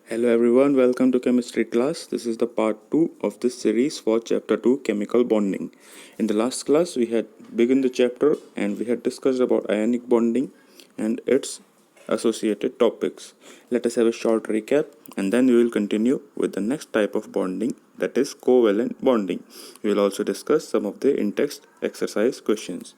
Hello everyone, welcome to chemistry class. This is the part 2 of this series for chapter 2 chemical bonding. In the last class we had begun the chapter and we had discussed about ionic bonding and its associated topics. Let us have a short recap and then we will continue with the next type of bonding, that is covalent bonding. We will also discuss some of the in-text exercise questions.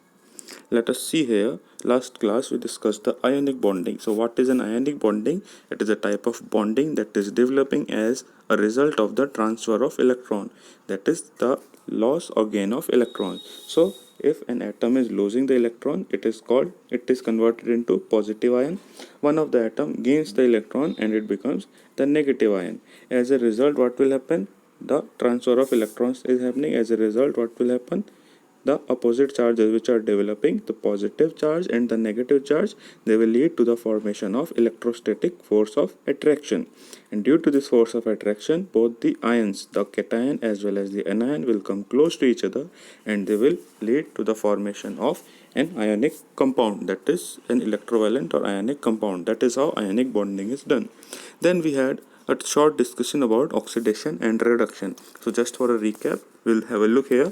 Let us see here. Last class we discussed the ionic bonding. So what is an ionic bonding? It is a type of bonding that is developing as a result of the transfer of electron, that is the loss or gain of electron. So if an atom is losing the electron, it is converted into positive ion. One of the atom gains the electron and it becomes the negative ion. As a result, what will happen? The transfer of electrons is happening. As a result, what will happen? The opposite charges which are developing, the positive charge and the negative charge, they will lead to the formation of electrostatic force of attraction, and due to this force of attraction both the ions, the cation as well as the anion, will come close to each other and they will lead to the formation of an ionic compound, that is an electrovalent or ionic compound. That is how ionic bonding is done. Then we had a short discussion about oxidation and reduction. So just for a recap, we'll have a look here.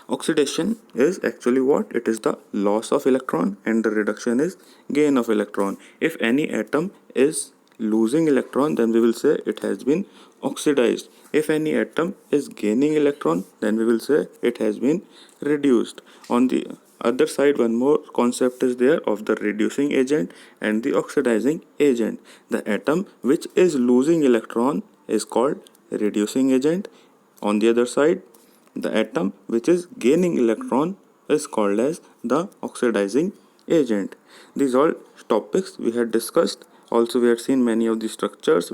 Oxidation is actually what? It is the loss of electron and the reduction is gain of electron. If any atom is losing electron, then we will say it has been oxidized. If any atom is gaining electron, then we will say it has been reduced. On the other side, one more concept is there of the reducing agent and the oxidizing agent. The atom which is losing electron is called reducing agent. On the other side, the atom which is gaining electron is called as the oxidizing agent. These all topics we had discussed. Also we had seen many of the structures.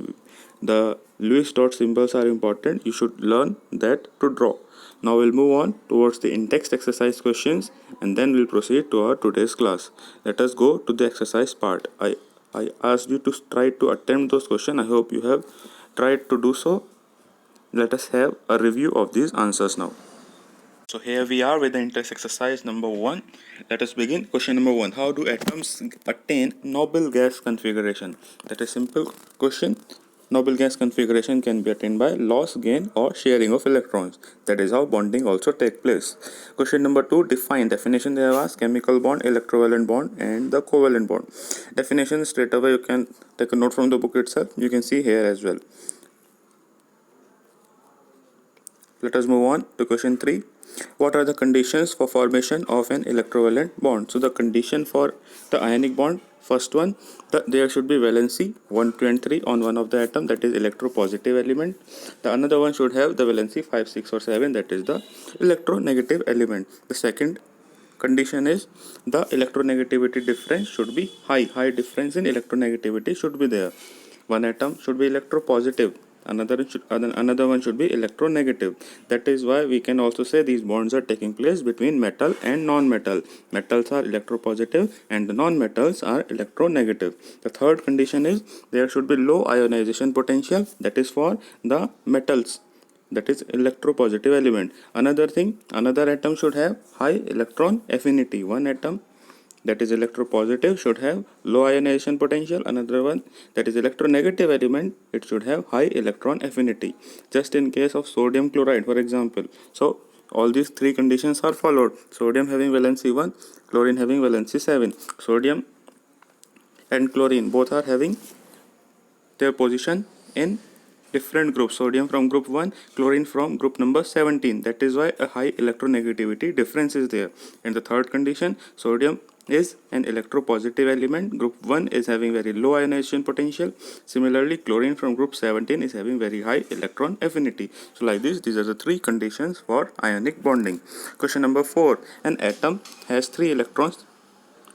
The Lewis dot symbols are important. You should learn that to draw. Now we'll move on towards the in-text exercise questions and then we'll proceed to our today's class. Let us go to the exercise part. I asked you to try to attempt those questions. I hope you have tried to do so. Let us have a review of these answers now. So here we are with the in-text exercise number 1. Let us begin. Question number 1. How do atoms attain noble gas configuration? That is simple question. Noble gas configuration can be attained by loss, gain or sharing of electrons. That is how bonding also take place. Question number 2. Define. Definition they have asked: chemical bond, electrovalent bond and the covalent bond. Definition straight away you can take a note from the book itself. You can see here as well. Let us move on to question 3. What are the conditions for formation of an electrovalent bond? So the condition for the ionic bond, first one, there should be valency 1, 2 and 3 on one of the atom, that is electropositive element. The another one should have the valency 5, 6 or 7, that is the electronegative element. The second condition is the electronegativity difference should be high difference in electronegativity should be there. One atom should be electropositive, another one should be electronegative. That is why we can also say these bonds are taking place between metal and non-metal. Metals are electropositive and the non-metals are electronegative. The third condition is there should be low ionization potential, that is for the metals, that is electropositive element. Another atom should have high electron affinity. One atom that is electropositive should have low ionization potential. Another one that is electronegative element, it should have high electron affinity. Just in case of sodium chloride, for example. So all these three conditions are followed. Sodium having valency 1, chlorine having valency 7. Sodium and chlorine both are having their position in different groups. Sodium from group 1, chlorine from group number 17. That is why a high electronegativity difference is there. And the third condition, sodium is an electropositive element. Group 1 is having very low ionization potential. Similarly, chlorine from group 17 is having very high electron affinity. So like this, these are the three conditions for ionic bonding. Question number 4. An atom has 3 electrons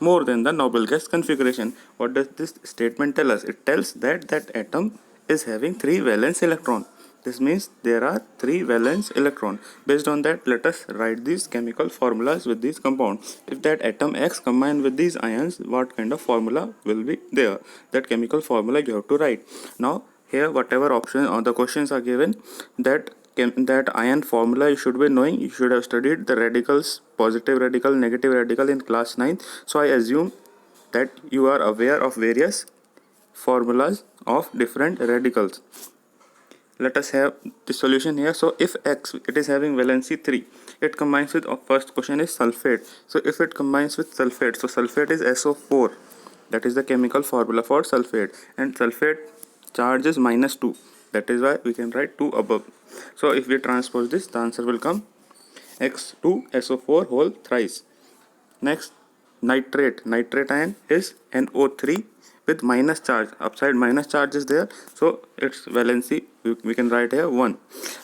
more than the noble gas configuration. What does this statement tell us? It tells that that atom is having 3 valence electron. This means there are 3 valence electron. Based on that, let us write these chemical formulas with these compounds. If that atom X combined with these ions, what kind of formula will be there? That chemical formula you have to write. Now here whatever option or the questions are given, that ion formula you should be knowing. You should have studied the radicals, positive radical, negative radical in class 9. So I assume that you are aware of various formulas of different radicals. Let us have the solution here. So if X, it is having valency 3, it combines with, first question is sulfate. So if it combines with sulfate, so sulfate is SO4, that is the chemical formula for sulfate, and sulfate charge is -2, that is why we can write 2 above. So if we transpose this, the answer will come X2SO4 whole thrice. Next, nitrate ion is NO3 with minus charge. Upside minus charge is there, so its valency we can write here 1.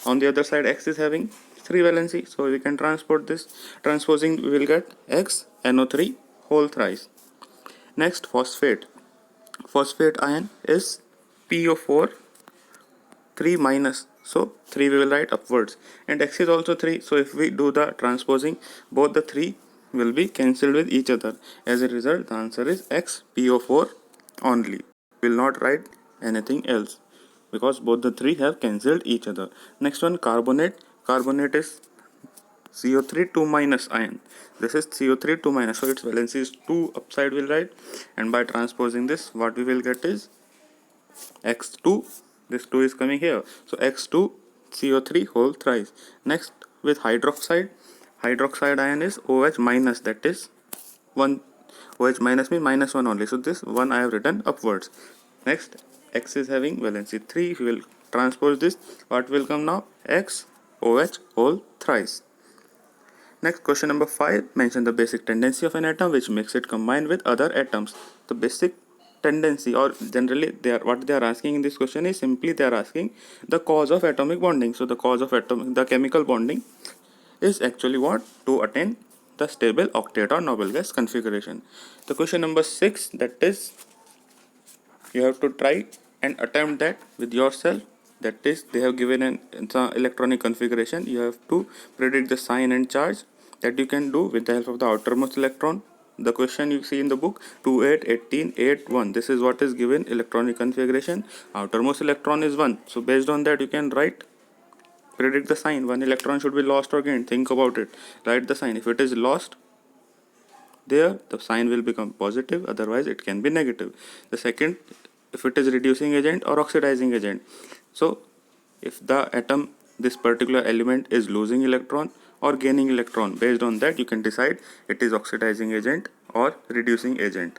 On the other side, X is having 3 valency, so we can transport this. Transposing, we will get X NO3 whole thrice. Next, phosphate ion is PO4 3 minus, so 3 we will write upwards, and X is also 3, so if we do the transposing, both the 3 will be cancelled with each other. As a result, the answer is X PO4 only. We will not write anything else because both the 3 have cancelled each other. Next one, carbonate is CO3 2 minus ion. This is CO3 2 minus, so its valency is 2, upside will write, and by transposing this, what we will get is X2, this 2 is coming here, so X2 CO3 whole thrice. Next, with hydroxide ion is OH minus, that is 1. OH minus means -1 only, so this 1 I have written upwards. Next, X is having valency 3. If we will transpose this, what will come now? X OH whole thrice. Next, question number 5, mention the basic tendency of an atom which makes it combine with other atoms. The basic tendency, or generally what they are asking in this question is simply they are asking the cause of atomic bonding. So the cause of the chemical bonding is actually what? To attain the stable octet or noble gas configuration. The question number 6, that is, you have to try and attempt that with yourself. That is, they have given an electronic configuration. You have to predict the sign and charge. That you can do with the help of the outermost electron. The question you see in the book 28, 18, 8, 1. This is what is given electronic configuration. Outermost electron is 1. So based on that, you can predict the sign. One electron should be lost or gained. Think about it. Write the sign. If it is lost, there the sign will become positive, otherwise it can be negative. The second, if it is reducing agent or oxidizing agent. So if the atom, this particular element, is losing electron or gaining electron, based on that you can decide it is oxidizing agent or reducing agent.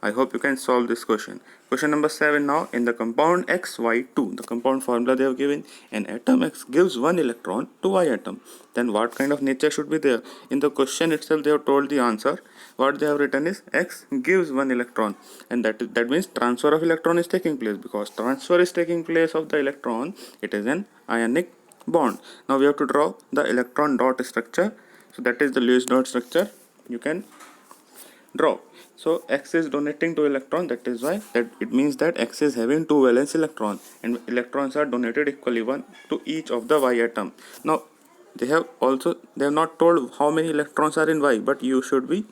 I hope you can solve this question. Question number 7 now. In the compound XY2, the compound formula they have given, an atom X gives 1 electron to Y atom. Then what kind of nature should be there? In the question itself they have told the answer. What they have written is X gives 1 electron, and that means transfer of electron is taking place. Because transfer is taking place of the electron, it is an ionic bond. Now we have to draw the electron dot structure. So that is the Lewis dot structure. You can draw. So X is donating 2 electron, that is why that it means that X is having 2 valence electron, and electrons are donated equally, 1 to each of the Y atom. Now they have not told how many electrons are in Y, but you should be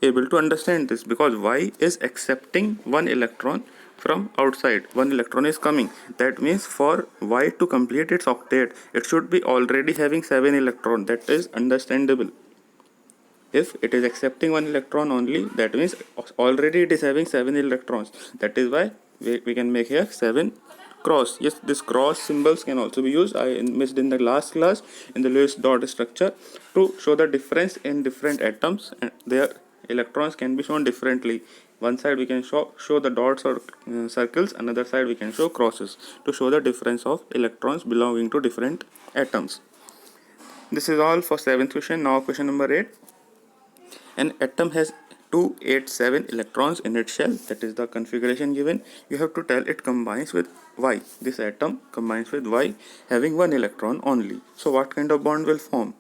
able to understand this, because Y is accepting 1 electron from outside. 1 electron is coming. That means for Y to complete its octet, it should be already having 7 electrons. That is understandable. If it is accepting 1 electron only, that means already it is having 7 electrons. That is why we can make here 7 cross. Yes, this cross symbols can also be used. I missed in the last class in the Lewis dot structure to show the difference in different atoms, and their electrons can be shown differently. One side we can show the dots or circles, another side we can show crosses to show the difference of electrons belonging to different atoms. This is all for 7th question. Now question number 8. An atom has 287 electrons in its shell. That is the configuration given. You have to tell it combines with Y. This atom combines with Y having 1 electron only. So what kind of bond will form?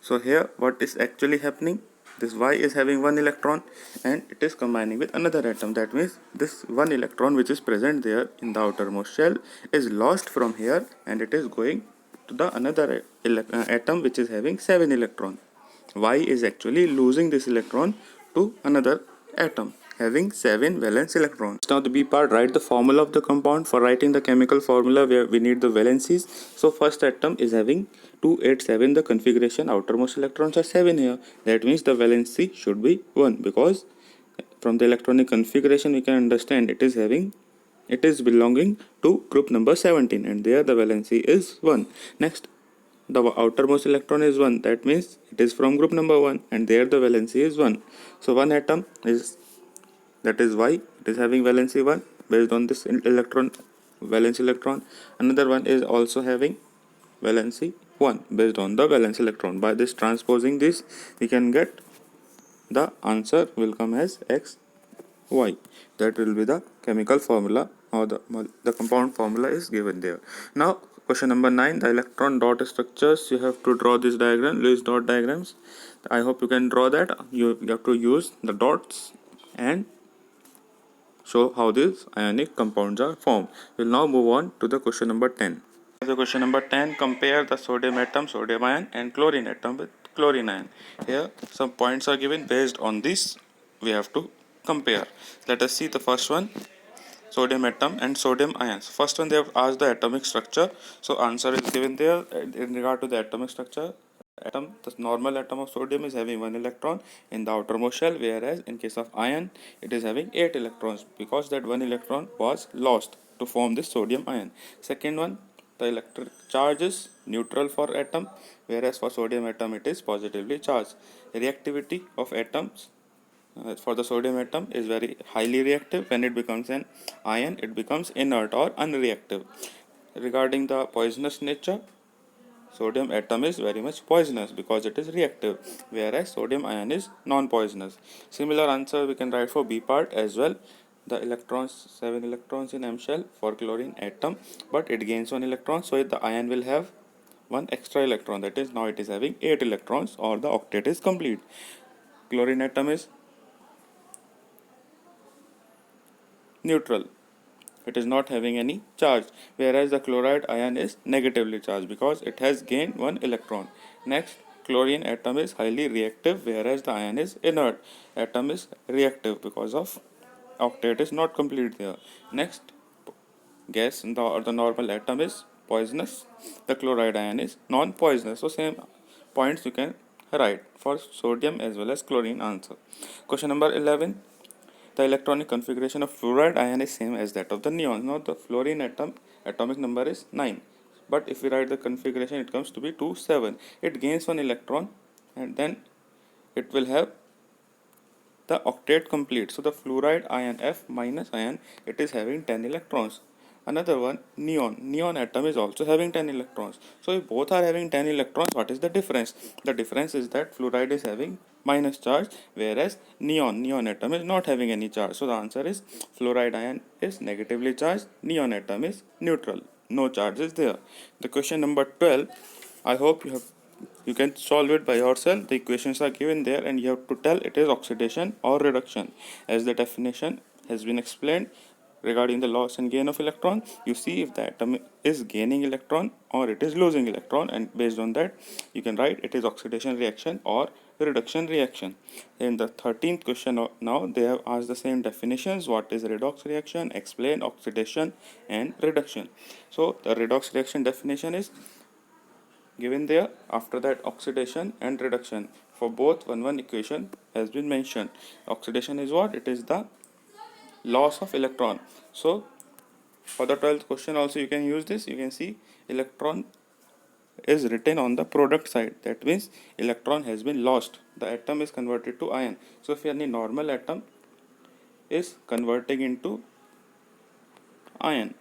So here what is actually happening? This Y is having 1 electron and it is combining with another atom. That means this 1 electron which is present there in the outermost shell is lost from here, and it is going to the another atom which is having 7 electrons. Y is actually losing this electron to another atom having 7 valence electrons. Now the B part, write the formula of the compound. For writing the chemical formula, where we need the valencies. So first atom is having 287, the configuration, outermost electrons are 7 here. That means the valency should be 1, because From the electronic configuration we can understand it is belonging to group number 17, and there the valency is 1. Next, the outermost electron is 1, that means it is from group number 1, and there the valency is 1. So one atom is, that is why it is having valency 1 based on this electron, valence electron. Another one is also having valency 1 based on the valence electron. By this transposing this, we can get the answer will come as XY. That will be the chemical formula, or the compound formula is given there. Now question number 9, the electron dot structures. You have to draw this diagram, Lewis dot diagrams. I hope you can draw that. You have to use the dots and show how these ionic compounds are formed. We will now move on to the question number 10. The question number 10, compare the sodium atom, sodium ion, and chlorine atom with chlorine ion. Here some points are given. Based on this we have to compare. Let us see the first one, sodium atom and sodium ions. First one, they have asked the atomic structure, so answer is given there. In regard to the atomic structure, the normal atom of sodium is having 1 electron in the outermost shell, whereas in case of ion it is having 8 electrons, because that 1 electron was lost to form this sodium ion. Second one, the electric charge is neutral for atom, whereas for sodium atom it is positively charged. Reactivity of atoms for the sodium atom is very highly reactive. When it becomes an ion, it becomes inert or unreactive. Regarding the poisonous nature, sodium atom is very much poisonous because it is reactive, whereas sodium ion is non-poisonous. Similar answer we can write for B part as well. The electrons, 7 electrons in M shell for chlorine atom, but it gains 1 electron, so the ion will have 1 extra electron, that is now it is having 8 electrons, or the octet is complete. Chlorine atom is neutral, it is not having any charge, whereas the chloride ion is negatively charged because it has gained 1 electron. Next, chlorine atom is highly reactive, whereas the ion is inert. Atom is reactive because of octet is not complete there. Next, gas or the normal atom is poisonous, the chloride ion is non-poisonous. So same points you can write for sodium as well as chlorine answer. Question number 11, the electronic configuration of fluoride ion is same as that of the neon. Now the fluorine atom atomic number is 9, but if we write the configuration it comes to be 2 7. It gains 1 electron and then it will have the octet complete. So the fluoride ion F minus ion, it is having 10 electrons. Another one, neon atom is also having 10 electrons. So if both are having 10 electrons, what is the difference? The difference is that fluoride is having minus charge, whereas neon atom is not having any charge. So the answer is fluoride ion is negatively charged, neon atom is neutral, no charge is there. The question number 12, I hope you can solve it by yourself. The equations are given there and you have to tell it is oxidation or reduction. As the definition has been explained regarding the loss and gain of electron, you see if the atom is gaining electron or it is losing electron, and based on that you can write it is oxidation reaction or reduction reaction. In the 13th question, now they have asked the same definitions. What is redox reaction? Explain oxidation and reduction. So the redox reaction definition is given there. After that, oxidation and reduction for both one equation has been mentioned. Oxidation is what? It is the loss of electron. So for the 12th question also you can use this. You can see electron is written on the product side, that means electron has been lost, the atom is converted to ion. So if any normal atom is converting into ion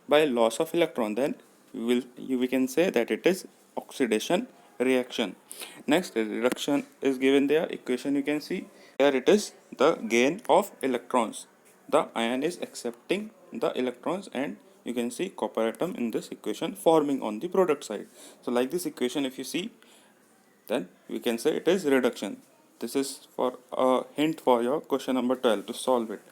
by loss of electron, then we can say that it is oxidation reaction. Next, reduction is given there. Equation you can see here, it is the gain of electrons. The ion is accepting the electrons, and you can see copper atom in this equation forming on the product side. So like this equation if you see, then we can say it is reduction. This is for a hint for your question number 12 to solve it.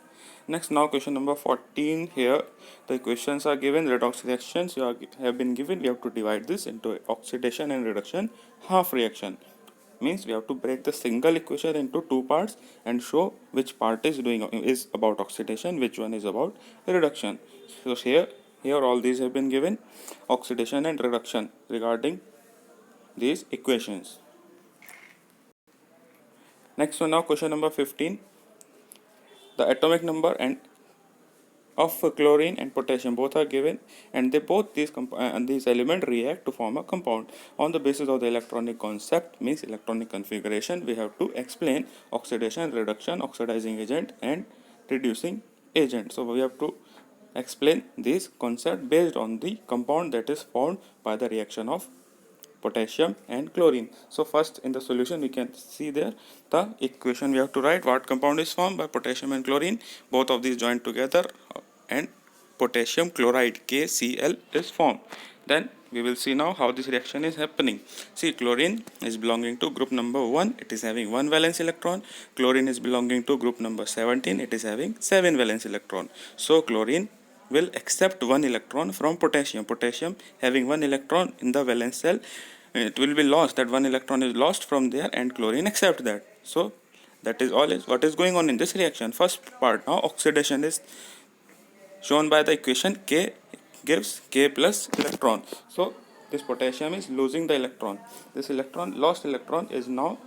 Next, now question number 14. Here the equations are given. Redox reactions have been given. We have to divide this into oxidation and reduction half reaction. Means we have to break the single equation into two parts and show which part is about oxidation, which one is about reduction. So here all these have been given, oxidation and reduction regarding these equations. Next one, now question number 15. The atomic number and of chlorine and potassium both are given, and they both these elements react to form a compound. On the basis of the electronic concept, means electronic configuration, we have to explain oxidation, reduction, oxidizing agent and reducing agent. So we have to explain this concept based on the compound that is formed by the reaction of potassium and chlorine. So first in the solution we can see there the equation we have to write. What compound is formed by potassium and chlorine? Both of these joined together and potassium chloride KCl is formed. Then we will see now how this reaction is happening. See, chlorine is belonging to group number 1, it is having 1 valence electron. Chlorine is belonging to group number 17, it is having 7 valence electron. So chlorine will accept 1 electron from potassium. Potassium having 1 electron in the valence shell, it will be lost, that 1 electron is lost from there, and chlorine accept that. So that is all is what is going on in this reaction. First part now, oxidation is shown by the equation. K gives K plus electron. So this potassium is losing the electron. This lost electron is now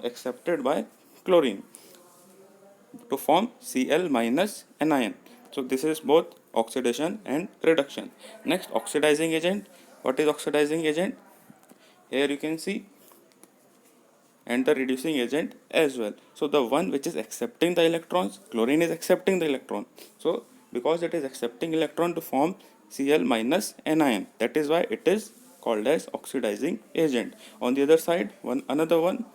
accepted by chlorine to form Cl minus anion. So this is both oxidation and reduction. Next, oxidizing agent. What is oxidizing agent? Here you can see, and the reducing agent as well. So the one which is accepting the electrons, chlorine is accepting the electron. So because it is accepting electron to form Cl minus anion, that is why it is called as oxidizing agent. On the other side, another one,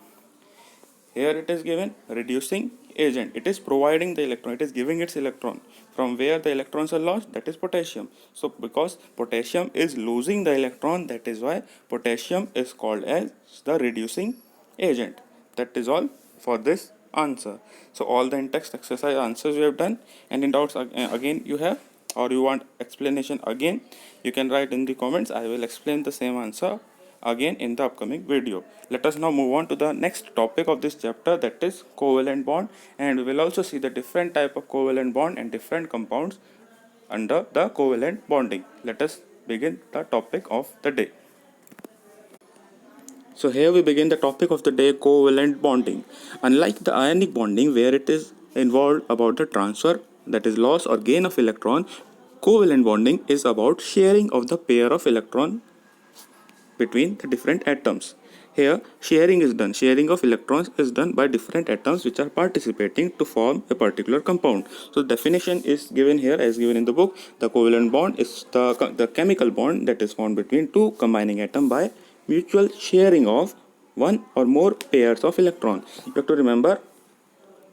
here it is given reducing agent. It is providing the electron, it is giving its electron. From where the electrons are lost, that is potassium. So because potassium is losing the electron, that is why potassium is called as the reducing agent. That is all for this answer. So all the in-text exercise answers we have done, and in doubts again you have, or you want explanation again, you can write in the comments. I will explain the same answer again in the upcoming video. Let us now move on to the next topic of this chapter, that is covalent bond, and we will also see the different type of covalent bond and different compounds under the covalent bonding. Let us begin the topic of the day. So here we begin the topic of the day, covalent bonding. Unlike the ionic bonding where it is involved about the transfer, that is loss or gain of electron, covalent bonding is about sharing of the pair of electron between the different atoms. Here sharing of electrons is done by different atoms which are participating to form a particular compound. So definition is given here as given in the book. The covalent bond is the chemical bond that is formed between two combining atoms by mutual sharing of one or more pairs of electrons. You have to remember,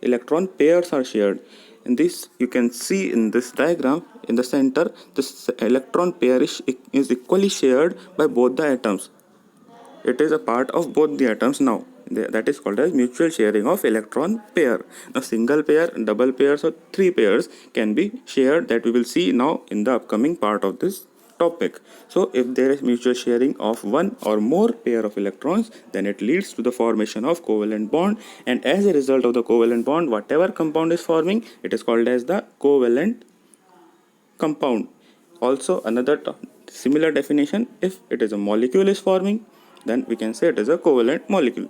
electron pairs are shared. In this you can see in this diagram, in the center, this electron pair is equally shared by both the atoms. It is a part of both the atoms now. That is called as mutual sharing of electron pair. Now single pair, double pairs or three pairs can be shared, that we will see now in the upcoming part of this topic. So if there is mutual sharing of one or more pair of electrons, then it leads to the formation of covalent bond, and as a result of the covalent bond, whatever compound is forming, it is called as the covalent compound. Also another similar definition, if it is a molecule is forming, then we can say it is a covalent molecule.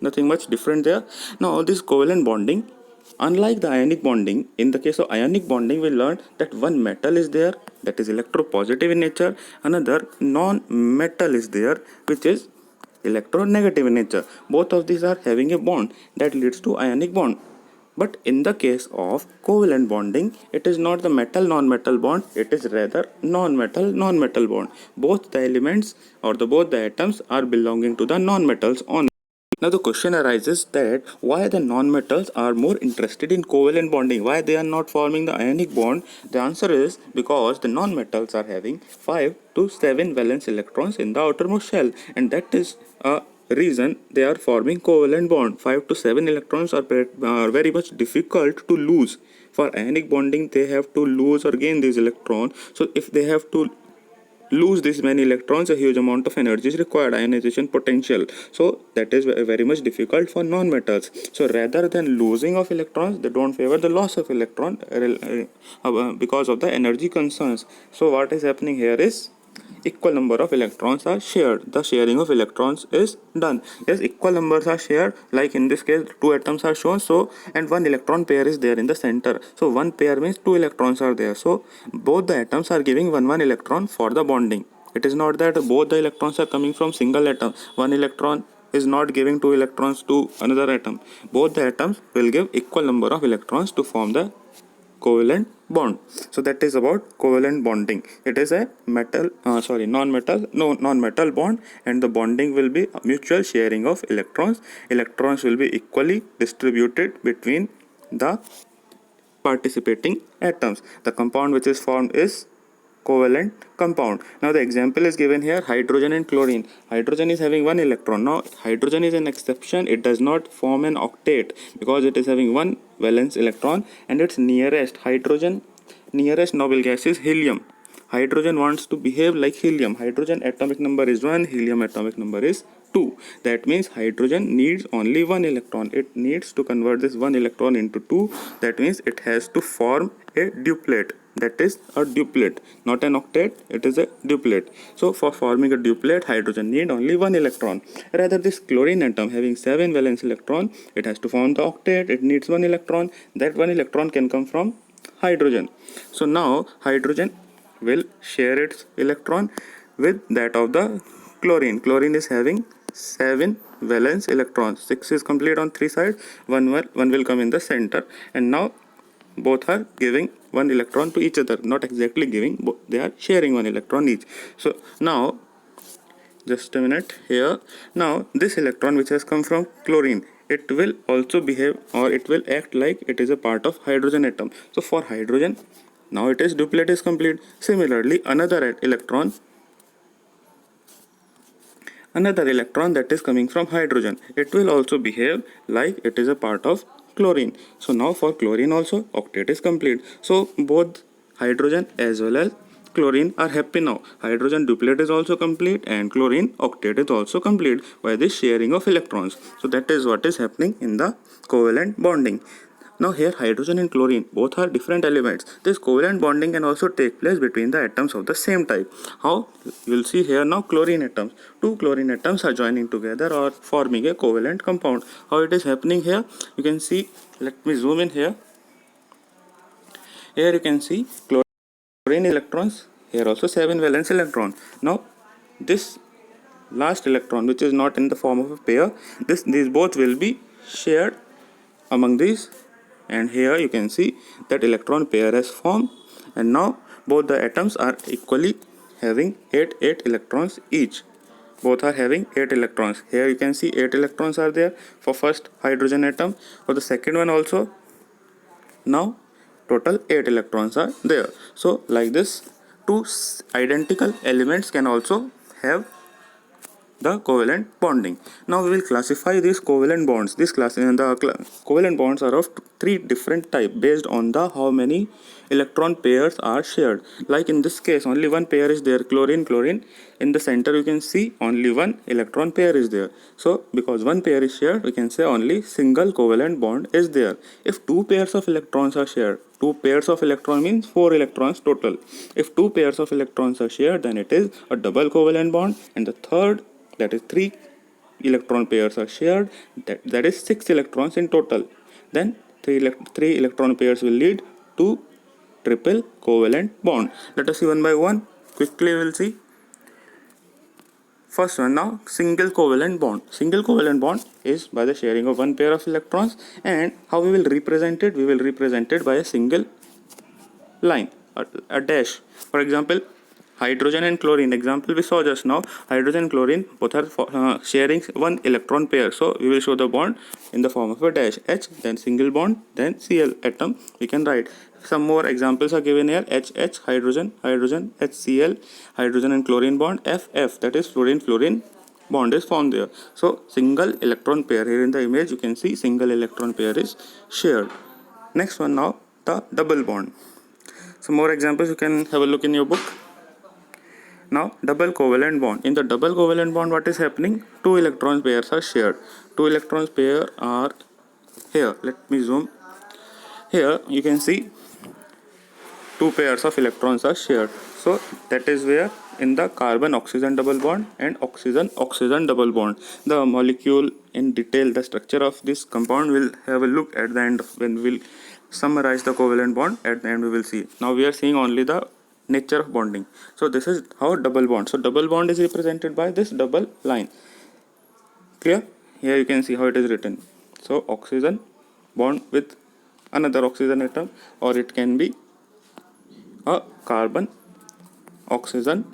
Nothing much different there. Now this covalent bonding, unlike the ionic bonding, in the case of ionic bonding we learned that one metal is there that is electropositive in nature, another non-metal is there which is electronegative in nature. Both of these are having a bond that leads to ionic bond. But in the case of covalent bonding, it is not the metal-non-metal bond, it is rather non-metal-non-metal bond. Both the elements or both the atoms are belonging to the non-metals only. Now the question arises that why the non-metals are more interested in covalent bonding, why they are not forming the ionic bond. The answer is because the non-metals are having 5 to 7 valence electrons in the outermost shell, and that is a reason they are forming covalent bond. 5 to 7 electrons are very much difficult to lose. For ionic bonding they have to lose or gain these electrons. So if they have to lose this many electrons, a huge amount of energy is required, ionization potential. So that is very much difficult for non-metals. So rather than losing of electrons, they don't favor the loss of electron because of the energy concerns. So what is happening here is equal number of electrons are shared. The sharing of electrons is done. Yes, equal numbers are shared, like in this case 2 atoms are shown, so and 1 electron pair is there in the center, so 1 pair means 2 electrons are there, so both the atoms are giving 1 electron for the bonding. It is not that both the electrons are coming from single atom. 1 electron is not giving 2 electrons to another atom. Both the atoms will give equal number of electrons to form the covalent bond. So that is about covalent bonding. It is a non-metal bond, and the bonding will be a mutual sharing of electrons. Electrons will be equally distributed between the participating atoms. The compound which is formed is covalent compound. Now the example is given here, hydrogen and chlorine. Hydrogen is having 1 electron. Now hydrogen is an exception. It does not form an octet because it is having 1 valence electron, and its nearest noble gas is helium. Hydrogen wants to behave like helium. Hydrogen atomic number is 1, helium atomic number is 2. That means hydrogen needs only 1 electron. It needs to convert this 1 electron into 2. That means it has to form a duplet. That is a duplet, not an octet, it is a duplet. So for forming a duplet, hydrogen need only 1 electron. Rather, this chlorine atom having 7 valence electron, it has to form the octet, it needs 1 electron. That 1 electron can come from hydrogen. So now hydrogen will share its electron with that of the chlorine. Chlorine is having 7 valence electrons. 6 is complete on 3 sides, one will come in the center, and now both are giving 1 electron to each other. Not exactly giving, they are sharing 1 electron each. So now, just a minute here. Now this electron which has come from chlorine, it will also behave, or it will act like it is a part of hydrogen atom. So for hydrogen, now it is duplet is complete. Similarly, another electron that is coming from hydrogen, it will also behave like it is a part of chlorine. So now for chlorine also octet is complete. So both hydrogen as well as chlorine are happy now. Hydrogen duplet is also complete and chlorine octet is also complete by this sharing of electrons. So that is what is happening in the covalent bonding. Now here hydrogen and chlorine both are different elements. This covalent bonding can also take place between the atoms of the same type. How? You will see here now chlorine atoms. 2 chlorine atoms are joining together or forming a covalent compound. How it is happening here? You can see, let me zoom in here. Here you can see chlorine electrons, here also 7 valence electron. Now this last electron which is not in the form of a pair, these both will be shared among these, and here you can see that electron pair has formed, and now both the atoms are equally having 8 electrons each. Both are having 8 electrons. Here you can see 8 electrons are there for first hydrogen atom. For the second one also, now total 8 electrons are there. So like this, 2 identical elements can also have the covalent bonding. Now we will classify these covalent bonds. Covalent bonds are of 3 different types based on the how many electron pairs are shared. Like in this case, only 1 pair is there, chlorine. In the center you can see only 1 electron pair is there. So because 1 pair is shared, we can say only single covalent bond is there. If 2 pairs of electrons are shared, 2 pairs of electron means 4 electrons total. If 2 pairs of electrons are shared, then it is a double covalent bond, and the third, that is 3 electron pairs are shared, that is 6 electrons in total. Then 3 electron pairs will lead to triple covalent bond. Let us see one by one. Quickly we will see. First one, now single covalent bond. Single covalent bond is by the sharing of 1 pair of electrons, and how we will represent it? We will represent it by a single line, a dash. For example, hydrogen and chlorine example we saw just now. Hydrogen and chlorine both are sharing 1 electron pair, so we will show the bond in the form of a dash, H, then single bond, then Cl atom we can write. Some more examples are given here. HH, hydrogen, HCl, hydrogen and chlorine bond, FF, that is fluorine bond is formed there. So single electron pair, here in the image you can see single electron pair is shared. Next one, now the double bond. Some more examples you can have a look in your book. Now double covalent bond. In the double covalent bond, what is happening? 2 electron pairs are shared. 2 electron pair are here. Let me zoom. Here you can see 2 pairs of electrons are shared. So So that is where in the carbon oxygen double bond and oxygen oxygen double bond. The molecule in detail, the structure of this compound will have a look at the end when we will summarize the covalent bond. At the end we will see. Now we are seeing only the nature of bonding. So this is how double bond. So double bond is represented by this double line. Clear? Here you can see how it is written. So oxygen bond with another oxygen atom, or it can be a carbon oxygen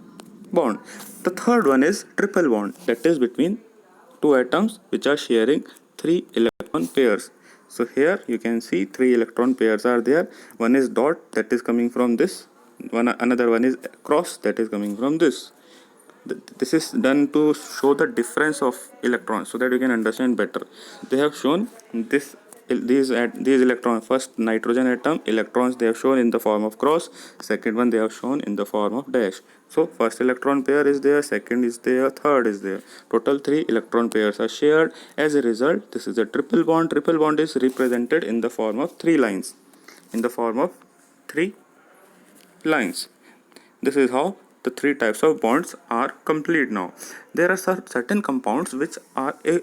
bond. The third one is triple bond, that is between two atoms which are sharing 3 electron pairs. So here you can see 3 electron pairs are there. One is dot, that is coming from this. Another one is cross, that is coming from this. This is done to show the difference of electrons so that you can understand better. They have shown these electrons. First nitrogen atom electrons they have shown in the form of cross. Second one they have shown in the form of dash. So first electron pair is there, second is there, third is there. Total 3 electron pairs are shared. As a result, this is a triple bond. Triple bond is represented in the form of 3 lines. In the form of 3 lines. This is how the 3 types of bonds are complete now. There are certain compounds which are a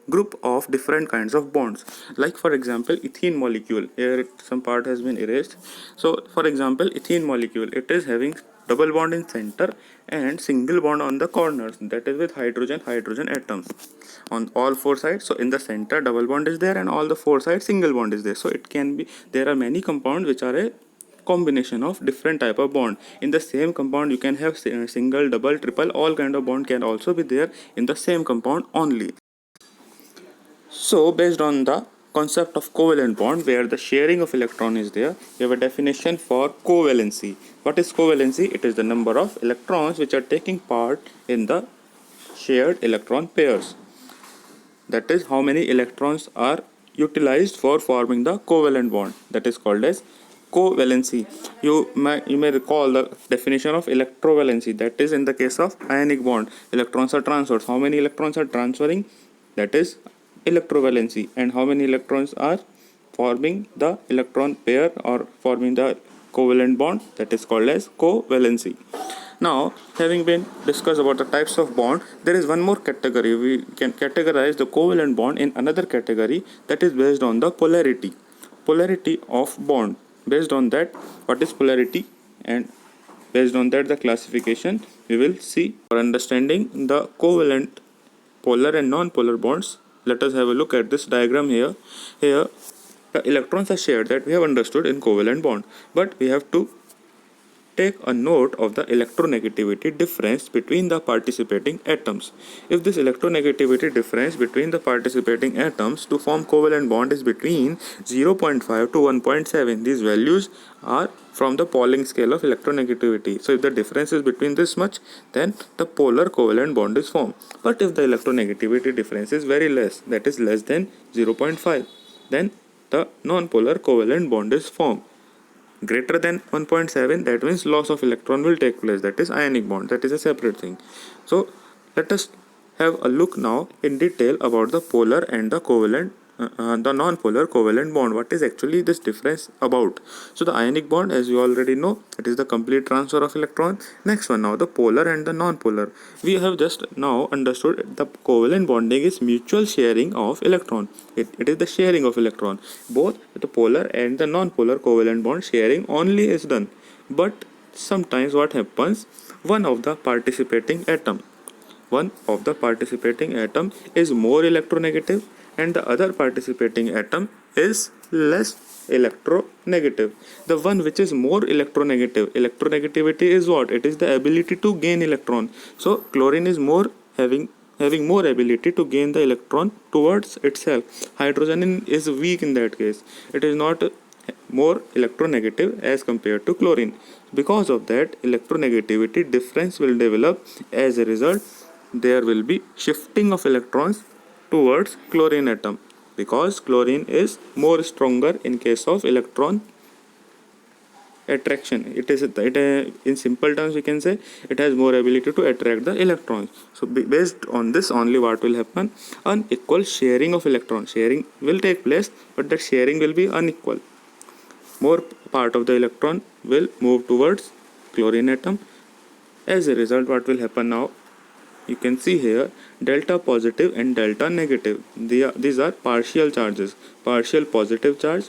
group of different kinds of bonds. Like for example, ethene molecule. Here some part has been erased. So for example, ethene molecule, it is having double bond in center and single bond on the corners, that is with hydrogen atoms on all 4 sides. So in the center double bond is there and all the 4 sides single bond is there. So it can be, there are many compounds which are a combination of different type of bond. In the same compound you can have single, double, triple, all kind of bond can also be there in the same compound only. So based on the concept of covalent bond where the sharing of electron is there, we have a definition for covalency. What is covalency? It is the number of electrons which are taking part in the shared electron pairs. That is how many electrons are utilized for forming the covalent bond. That is called as covalency. You may recall the definition of electrovalency. That is in the case of ionic bond, electrons are transferred. How many electrons are transferring? That is electrovalency. And how many electrons are forming the electron pair or forming the covalent bond? That is called as covalency. Now, having been discussed about the types of bond, there is one more category. We can categorize the covalent bond in another category, that is based on the polarity of bond. Based on that, what is polarity, and based on that the classification we will see. For understanding the covalent polar and non-polar bonds, let us have a look at this diagram here. Here the electrons are shared, that we have understood in covalent bond, but we have to take a note of the electronegativity difference between the participating atoms. If this electronegativity difference between the participating atoms to form covalent bond is between 0.5 to 1.7, these values are from the Pauling scale of electronegativity. So if the difference is between this much, then the polar covalent bond is formed. But if the electronegativity difference is very less, that is less than 0.5, then the non-polar covalent bond is formed. Greater than 1.7, that means loss of electron will take place, that is ionic bond, that is a separate thing. So let us have a look now in detail about the polar and the covalent the non-polar covalent bond. What is actually this difference about? So the ionic bond, as you already know, it is the complete transfer of electron. Next one, now the polar and the non-polar. We have just now understood the covalent bonding is mutual sharing of electron. It is the sharing of electron. Both the polar and the non-polar covalent bond sharing only is done. But sometimes what happens, one of the participating atom is more electronegative and the other participating atom is less electronegative. The one which is more electronegativity is what? It is the ability to gain electron. So chlorine is having more ability to gain the electron towards itself. Hydrogen is weak in that case. It is not more electronegative as compared to chlorine. Because of that, electronegativity difference will develop. As a result, there will be shifting of electrons towards chlorine atom, because chlorine is more stronger in case of electron attraction. In simple terms we can say it has more ability to attract the electrons. So based on this only, what will happen? Unequal sharing of electrons. Sharing will take place, but that sharing will be unequal. More part of the electron will move towards chlorine atom. As a result, what will happen now? You can see here delta positive and delta negative. These are partial charges. Partial positive charge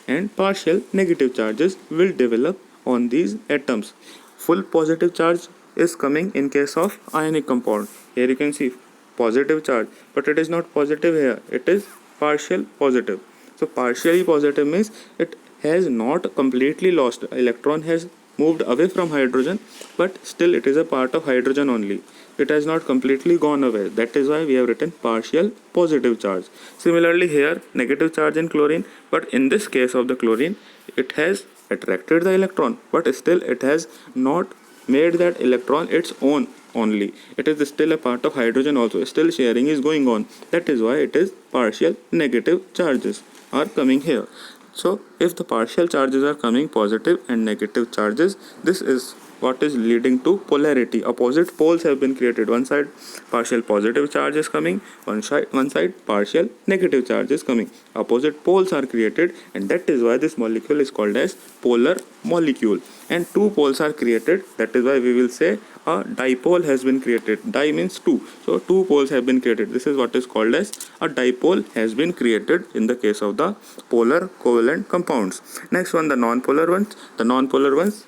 and partial negative charges will develop on these atoms. Full positive charge is coming in case of ionic compound. Here you can see positive charge, but it is not positive here. It is partial positive. So partially positive means it has not completely lost. Electron has moved away from hydrogen, but still it is a part of hydrogen only. It has not completely gone away. That is why we have written partial positive charge. Similarly here, negative charge in chlorine, but in this case of the chlorine, it has attracted the electron, but still it has not made that electron its own only. It is still a part of hydrogen also. Still sharing is going on. That is why it is partial negative charges are coming here. So if the partial charges are coming positive and negative charges, this is what is leading to polarity. Opposite poles have been created. One side partial positive charge is coming, one side partial negative charge is coming. Opposite poles are created, and that is why this molecule is called as polar molecule. And two poles are created, that is why we will say a dipole has been created. Di means two, so two poles have been created. This is what is called as a dipole has been created in the case of the polar covalent compounds. Next one, the non-polar ones. The non-polar ones,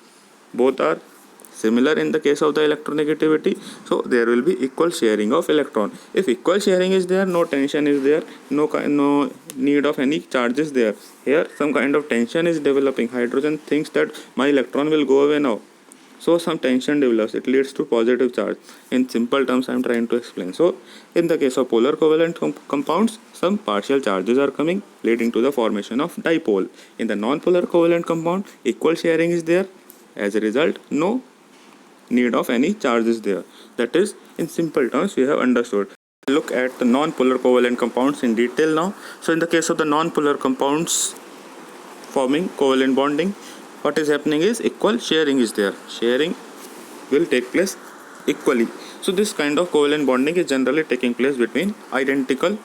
both are similar in the case of the electronegativity, so there will be equal sharing of electron. If equal sharing is there, no tension is there, no need of any charges there. Here some kind of tension is developing. Hydrogen thinks that my electron will go away now, so some tension develops. It leads to positive charge. In simple terms I am trying to explain. So in the case of polar covalent compounds, some partial charges are coming, leading to the formation of dipole. In the non-polar covalent compound, equal sharing is there. As a result, no need of any charges there. That is, in simple terms, we have understood. Look at the non-polar covalent compounds in detail now. So in the case of the non-polar compounds forming covalent bonding, what is happening is equal sharing is there. Sharing will take place equally. So this kind of covalent bonding is generally taking place between identical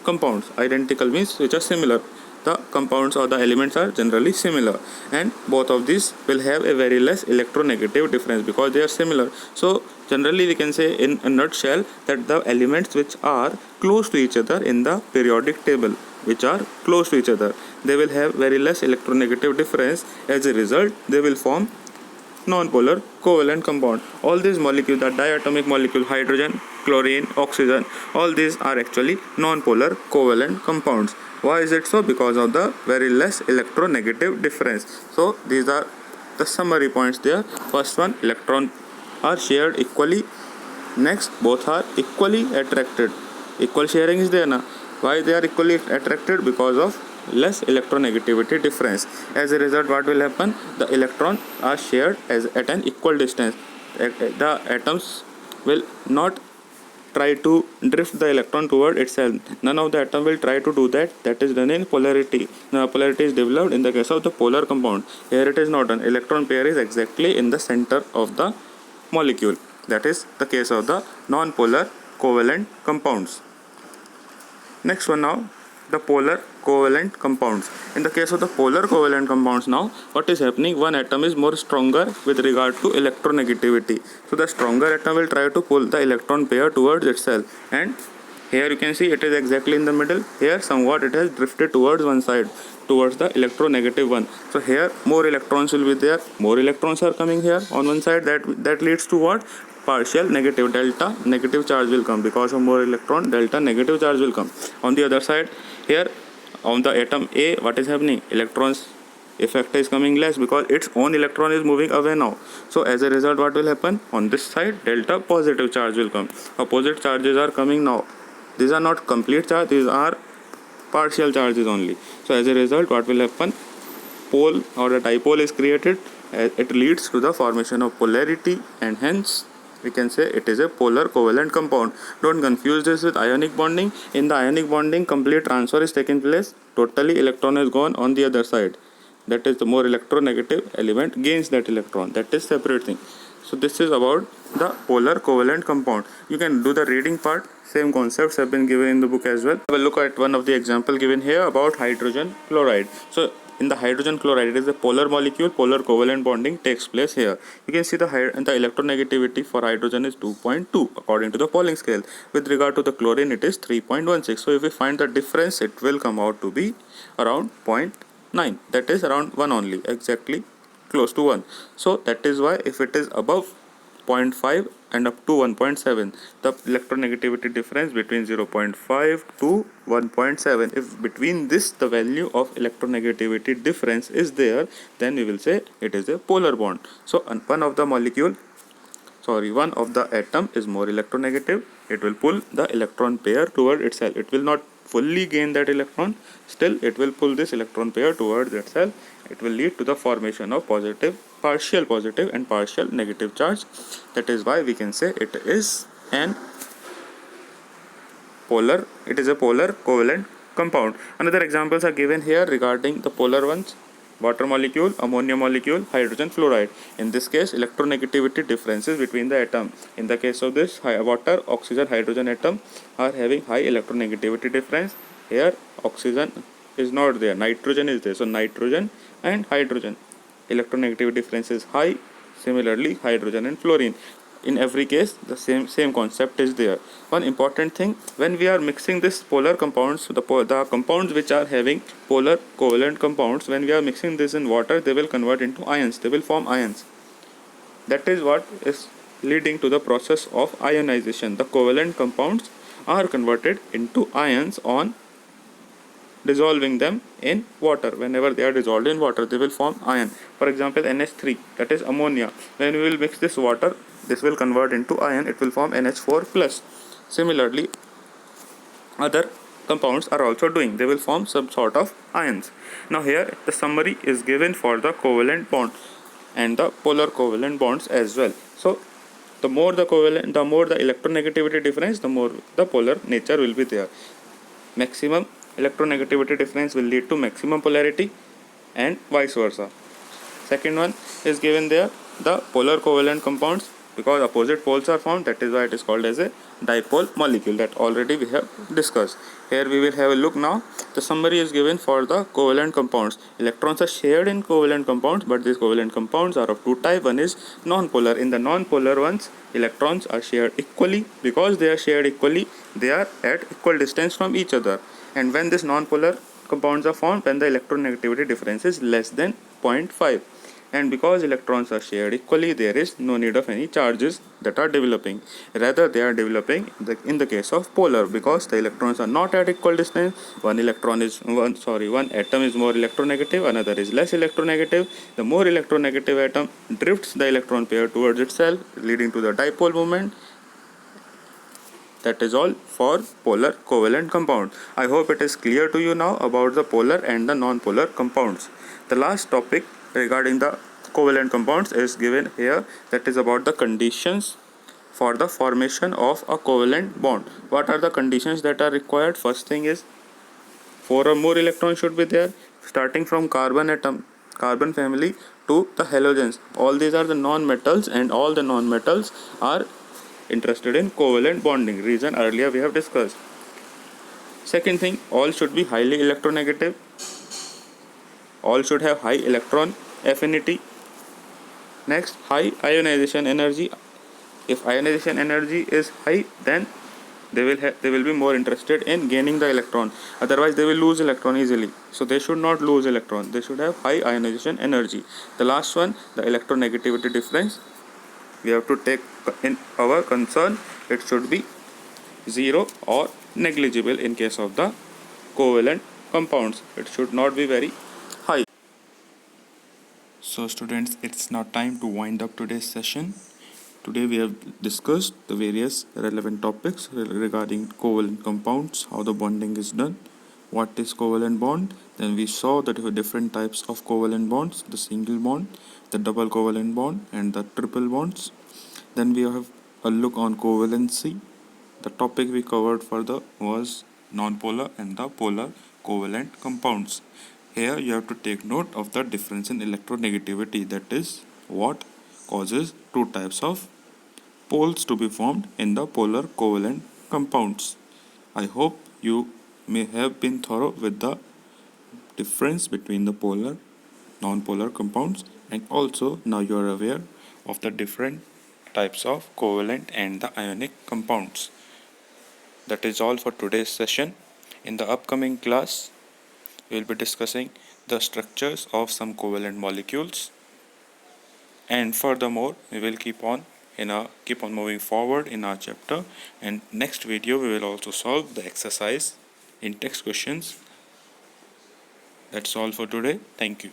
compounds. Identical means which are similar. The compounds or the elements are generally similar, and both of these will have a very less electronegative difference because they are similar. So generally we can say in a nutshell that the elements which are close to each other in the periodic table, which are close to each other, they will have very less electronegative difference. As a result, they will form non-polar covalent compound. All these molecules, the diatomic molecule, hydrogen, chlorine, oxygen, all these are actually non-polar covalent compounds. Why is it so? Because of the very less electronegative difference. So these are the summary points there. First one, electrons are shared equally. Next, both are equally attracted. Equal sharing is there now. Why they are equally attracted? Because of less electronegativity difference. As a result, what will happen? The electrons are shared at an equal distance. The atoms will not try to drift the electron toward itself. None of the atom will try to do that. That is done in polarity. Now polarity is developed in the case of the polar compound. Here it is not done. Electron pair is exactly in the center of the molecule. That is the case of the non-polar covalent compounds. Next one now, the polar covalent compounds. In the case of the polar covalent compounds now, what is happening? One atom is more stronger with regard to electronegativity. So the stronger atom will try to pull the electron pair towards itself, and here you can see it is exactly in the middle. Here somewhat it has drifted towards one side, towards the electronegative one. So here more electrons will be there. More electrons are coming here on one side. That leads to what? Partial negative, delta negative charge will come. Because of more electron, delta negative charge will come. On the other side, here on the atom A, what is happening? Electrons effect is coming less because its own electron is moving away now. So as a result, what will happen? On this side, delta positive charge will come. Opposite charges are coming now. These are not complete charge, these are partial charges only. So as a result, what will happen? Pole or a dipole is created. It leads to the formation of polarity, and hence we can say it is a polar covalent compound. Don't confuse this with ionic bonding. In the ionic bonding, complete transfer is taking place. Totally electron is gone on the other side. That is, the more electronegative element gains that electron. That is separate thing. So this is about the polar covalent compound. You can do the reading part. Same concepts have been given in the book as well. Have a look at one of the example given here about hydrogen chloride. So in the hydrogen chloride, it is a polar molecule. Polar covalent bonding takes place here. You can see the electronegativity for hydrogen is 2.2 according to the Pauling scale. With regard to the chlorine, it is 3.16. So if we find the difference, it will come out to be around 0.9. That is around 1 only, exactly close to 1. So that is why if it is above 0.5 and up to 1.7, the electronegativity difference between 0.5 to 1.7, if between this the value of electronegativity difference is there, then we will say it is a polar bond. So one of the atom is more electronegative. It will pull the electron pair toward itself. It will not fully gain that electron, still it will pull this electron pair towards itself. It will lead to the formation of partial positive and partial negative charge. That is why we can say it is a polar covalent compound. Another examples are given here regarding the polar ones: water molecule, ammonia molecule, hydrogen fluoride. In this case, electronegativity differences between the atom. In the case of this water, oxygen, hydrogen atom are having high electronegativity difference. Here oxygen is not there, nitrogen is there. So nitrogen and hydrogen electronegativity difference is high. Similarly, hydrogen and fluorine. In every case, the same concept is there. One important thing, when we are mixing this polar compounds, the compounds which are having polar covalent compounds, when we are mixing this in water, they will convert into ions. They will form ions. That is what is leading to the process of ionization. The covalent compounds are converted into ions on dissolving them in water. Whenever they are dissolved in water, they will form ion. For example, NH3, that is ammonia. When we will mix this water, this will convert into ion. It will form NH4 plus. Similarly, other compounds are also doing. They will form some sort of ions. Now here the summary is given for the covalent bond and the polar covalent bonds as well. So the more the electronegativity difference, the more the polar nature will be there. Maximum electronegativity difference will lead to maximum polarity and vice versa. Second one is given there, the polar covalent compounds, because opposite poles are found, that is why it is called as a dipole molecule, that already we have discussed. Here we will have a look now. The summary is given for the covalent compounds. Electrons are shared in covalent compounds, but these covalent compounds are of two types. One is non-polar. In the non-polar ones, electrons are shared equally. Because they are shared equally, they are at equal distance from each other. And when this non-polar compounds are formed, when the electronegativity difference is less than 0.5. And because electrons are shared equally, there is no need of any charges that are developing. Rather, they are developing in the case of polar, because the electrons are not at equal distance. One atom is more electronegative, another is less electronegative. The more electronegative atom drifts the electron pair towards itself, leading to the dipole moment. That is all for polar covalent compound. I hope it is clear to you now about the polar and the non-polar compounds. The last topic regarding the covalent compounds is given here, that is about the conditions for the formation of a covalent bond. What are the conditions that are required? First thing is 4 or more electrons should be there, starting from carbon family to the halogens. All these are the non-metals, and all the non-metals are interested in covalent bonding. Reason earlier we have discussed. Second thing, all should be highly electronegative. All should have high electron affinity. Next, high ionization energy. If ionization energy is high, then they will be more interested in gaining the electron. Otherwise, they will lose electron easily. So they should not lose electron. They should have high ionization energy. The last one, the electronegativity difference, we have to take in our concern. It should be 0 or negligible in case of the covalent compounds. It should not be very high. So students, it's now time to wind up today's session. Today we have discussed the various relevant topics regarding covalent compounds, how the bonding is done, what is covalent bond. Then we saw that there were different types of covalent bonds: the single bond, the double covalent bond, and the triple bonds. Then we have a look on covalency. The topic we covered further was non-polar and the polar covalent compounds. Here you have to take note of the difference in electronegativity, that is what causes two types of poles to be formed in the polar covalent compounds. I hope you may have been thorough with the difference between the polar, non-polar compounds, and also now you are aware of the different types of covalent and the ionic compounds. That is all for today's session. In the upcoming class, we will be discussing the structures of some covalent molecules, and furthermore we will keep on moving forward in our chapter, and next video we will also solve the exercise in text questions. That's all for today. Thank you.